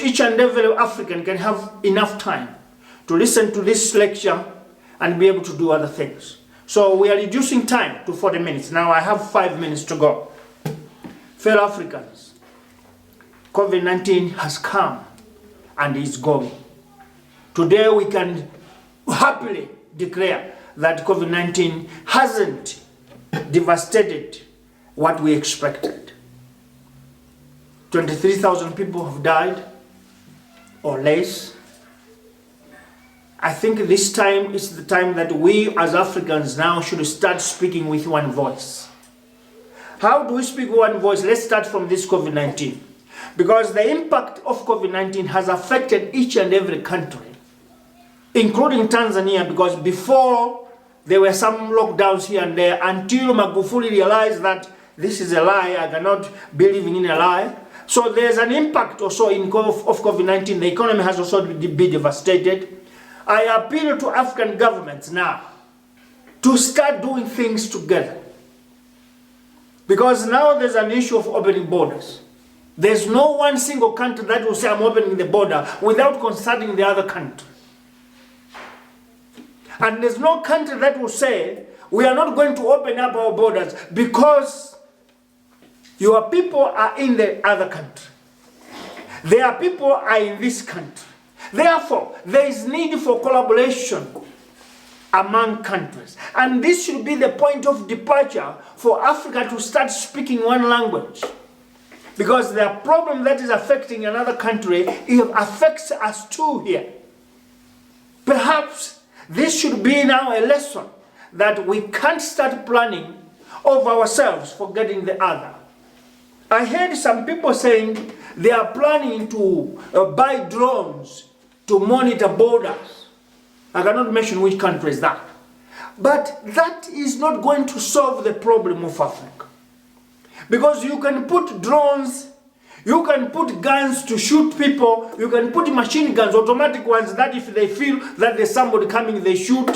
each and every African can have enough time to listen to this lecture and be able to do other things. So we are reducing time to 40 minutes. Now I have 5 minutes to go. Fellow Africans, COVID-19 has come and is going. Today we can happily declare that COVID-19 hasn't devastated what we expected. 23,000 people have died or less. I think this time is the time that we as Africans now should start speaking with one voice. How do we speak with one voice? Let's start from this COVID-19. Because the impact of COVID-19 has affected each and every country, including Tanzania, because before there were some lockdowns here and there until Magufuli realized that this is a lie, I cannot be living in a lie. So there's an impact also of COVID-19. The economy has also been devastated. I appeal to African governments now to start doing things together. Because now there's an issue of opening borders. There's no one single country that will say I'm opening the border without consulting the other country. And there's no country that will say we are not going to open up our borders because your people are in the other country. Their people are in this country. Therefore, there is need for collaboration among countries. And this should be the point of departure for Africa to start speaking one language. Because the problem that is affecting another country, it affects us too here. Perhaps this should be now a lesson that we can't start planning of ourselves forgetting the other. I heard some people saying they are planning to buy drones to monitor borders. I cannot mention which country is that. But that is not going to solve the problem of Africa. Because you can put drones, you can put guns to shoot people, you can put machine guns, automatic ones, that if they feel that there's somebody coming, they shoot.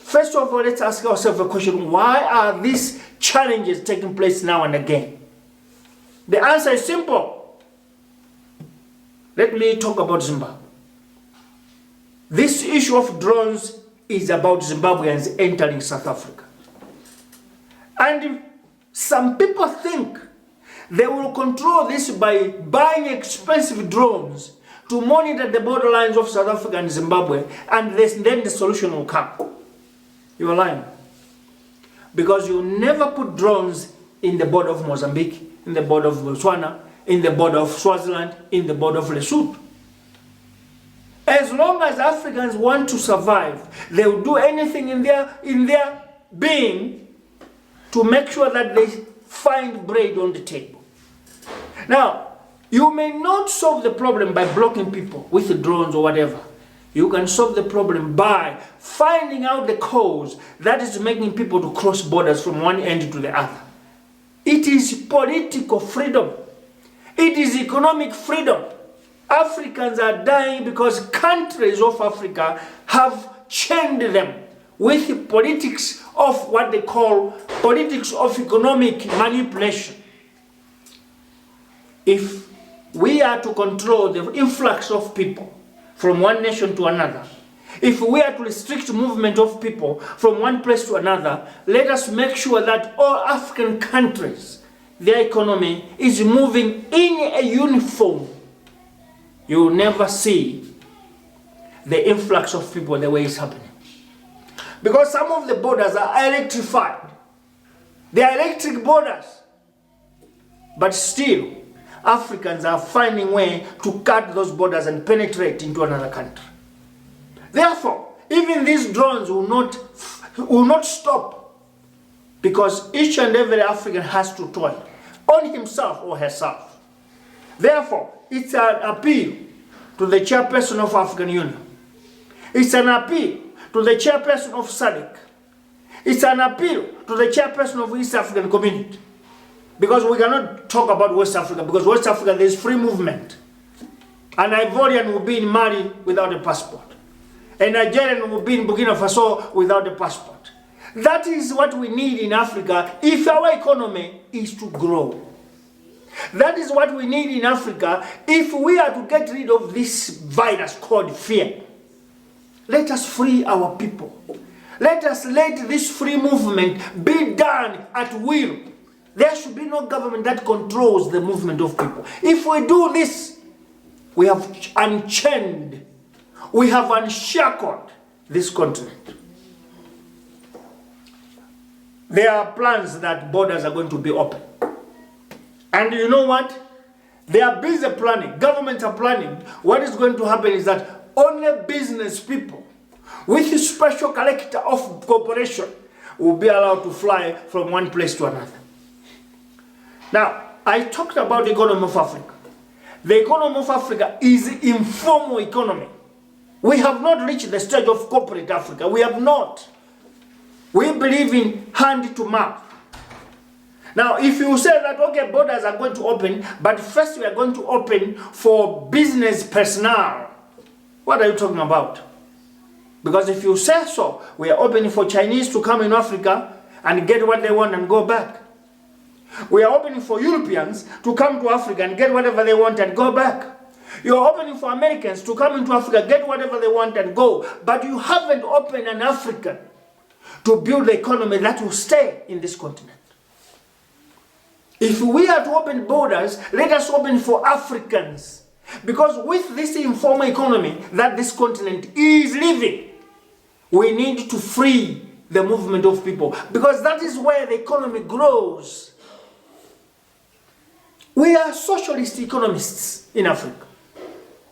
First of all, let's ask ourselves a question. Why are these challenges taking place now and again? The answer is simple. Let me talk about Zimbabwe. This issue of drones is about Zimbabweans entering South Africa. And some people think they will control this by buying expensive drones to monitor the borderlines of South Africa and Zimbabwe, and then the solution will come. You are lying. Because you never put drones in the border of Mozambique, in the border of Botswana, in the border of Swaziland, in the border of Lesotho. As long as Africans want to survive, they will do anything in their being to make sure that they find bread on the table. Now, you may not solve the problem by blocking people with the drones or whatever. You can solve the problem by finding out the cause that is making people to cross borders from one end to the other. It is political freedom. It is economic freedom. Africans are dying because countries of Africa have chained them with the politics of what they call politics of economic manipulation. If we are to control the influx of people from one nation to another, if we are to restrict movement of people from one place to another, let us make sure that all African countries, their economy is moving in a uniform. You will never see the influx of people the way it's happening. Because some of the borders are electrified. They are electric borders. But still, Africans are finding a way to cut those borders and penetrate into another country. Therefore, even these drones will not stop. Because each and every African has to toil on himself or herself. Therefore, it's an appeal to the chairperson of African Union. It's an appeal to the chairperson of SADC. It's an appeal to the chairperson of East African Community. Because we cannot talk about West Africa, because West Africa there is free movement. An Ivorian will be in Mali without a passport. A Nigerian will be in Burkina Faso without a passport. That is what we need in Africa if our economy is to grow. That is what we need in Africa if we are to get rid of this virus called fear. Let us free our people. Let this free movement be done at will. There should be no government that controls the movement of people. If we do this, we have unchained, we have unshackled this continent. There are plans that borders are going to be open. And you know what? They are busy planning. Governments are planning. What is going to happen is that only business people with a special character of cooperation will be allowed to fly from one place to another. Now, I talked about the economy of Africa. The economy of Africa is informal economy. We have not reached the stage of corporate Africa. We have not. We believe in hand to mouth. Now, if you say that, okay, borders are going to open, but first we are going to open for business personnel, what are you talking about? Because if you say so, we are opening for Chinese to come in Africa and get what they want and go back. We are opening for Europeans to come to Africa and get whatever they want and go back. You are opening for Americans to come into Africa, get whatever they want and go. But you haven't opened an African to build the economy that will stay in this continent. If we are to open borders, let us open for Africans. Because with this informal economy that this continent is living, we need to free the movement of people. Because that is where the economy grows. We are socialist economists in Africa.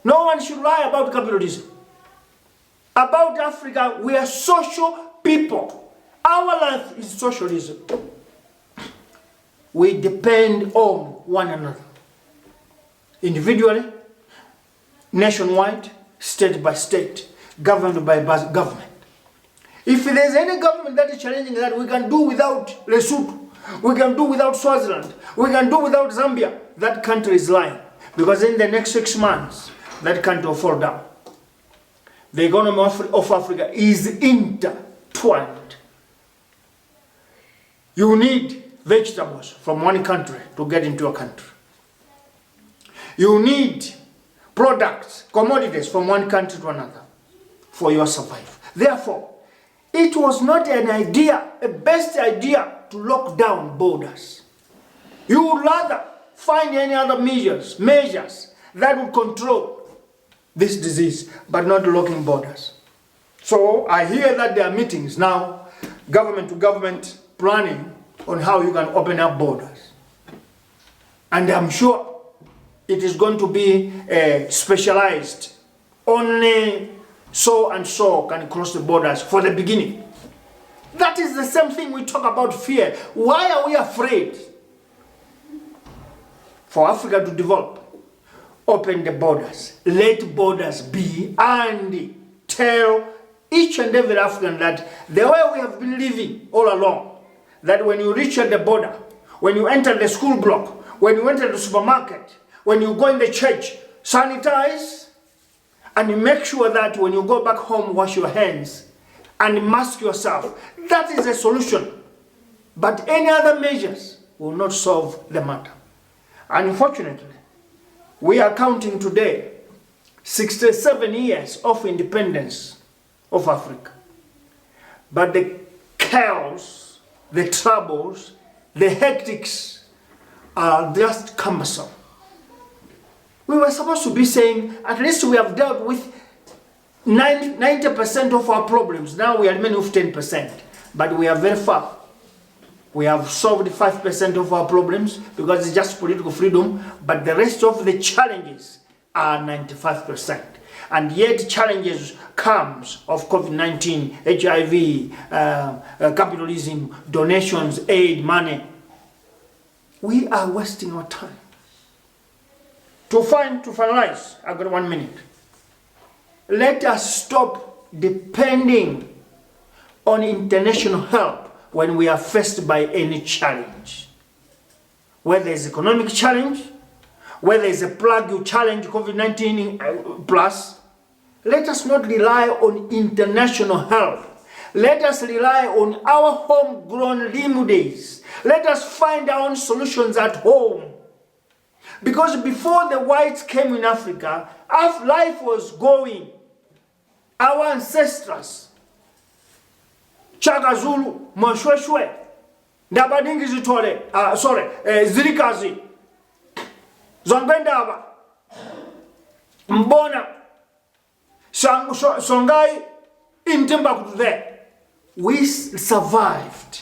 No one should lie about capitalism. About Africa, we are social people. Our life is socialism. We depend on one another. Individually, nationwide, state by state, government by government. If there's any government that is challenging that, we can do without Lesotho, we can do without Swaziland, we can do without Zambia, that country is lying. Because in the next 6 months, that country will fall down. The economy of Africa is intertwined. You need vegetables from one country to get into a country. You need products, commodities from one country to another for your survival. Therefore, it was not an idea, a best idea to lock down borders. You would rather find any other measures that will control this disease, but not locking borders. So I hear that there are meetings now, government to government, planning on how you can open up borders. And I'm sure it is going to be specialized. Only so and so can cross the borders for the beginning. That is the same thing we talk about fear. Why are we afraid? For Africa to develop, open the borders. Let borders be, and tell each and every African that the way we have been living all along, that when you reach at the border, when you enter the school block, when you enter the supermarket, when you go in the church, sanitize, and you make sure that when you go back home, wash your hands and mask yourself. That is a solution. But any other measures will not solve the matter. Unfortunately, we are counting today 67 years of independence of Africa. But the chaos, the troubles, the hectics are just cumbersome. We were supposed to be saying, at least we have dealt with 90% of our problems. Now we are remaining with 10%. But we are very far. We have solved 5% of our problems because it's just political freedom. But the rest of the challenges are 95%. And yet challenges comes of COVID-19, HIV, capitalism, donations, aid, money. We are wasting our time. To finalize, I've got 1 minute. Let us stop depending on international help when we are faced by any challenge. Whether it's economic challenge, whether it's a plague challenge, COVID-19 plus, let us not rely on international help. Let us rely on our homegrown remedies. Let us find our own solutions at home. Because before the whites came in Africa, life was going. Our ancestors, Chaka Zulu, Moshweshwe, Ndabadingi Zitore, Zirikazi, Zongendaba, Mbona, Songhai, Intimbuktu there. We survived.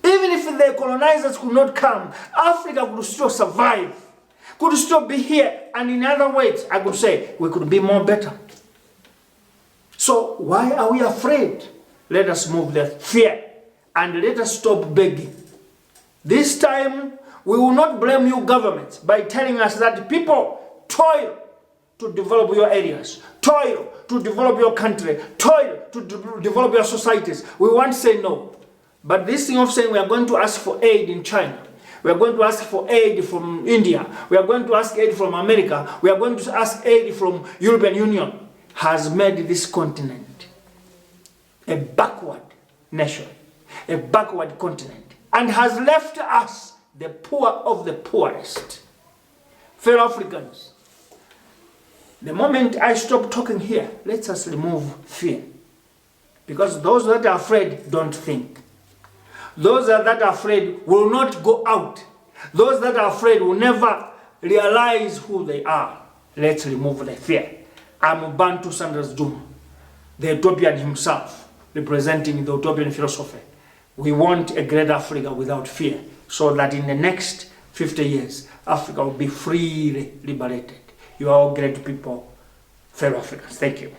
Even if the colonizers could not come, Africa could still survive, could still be here. And in other words, I could say, we could be more better. So why are we afraid? Let us move the fear and let us stop begging. This time, we will not blame you governments by telling us that people toil to develop your areas, toil to develop your country, toil to develop your societies. We won't say no. But this thing of saying we are going to ask for aid in China, we are going to ask for aid from India, we are going to ask aid from America, we are going to ask aid from European Union, has made this continent a backward nation, a backward continent, and has left us the poor of the poorest. Fellow Africans, the moment I stop talking here, let us remove fear. Because those that are afraid don't think. Those that are afraid will not go out. Those that are afraid will never realize who they are. Let's remove the fear. I'm Bantu Sanders Juma, the Utopian himself, representing the Utopian philosophy. We want a great Africa without fear, so that in the next 50 years, Africa will be freely liberated. You are all great people, fellow Africans. Thank you.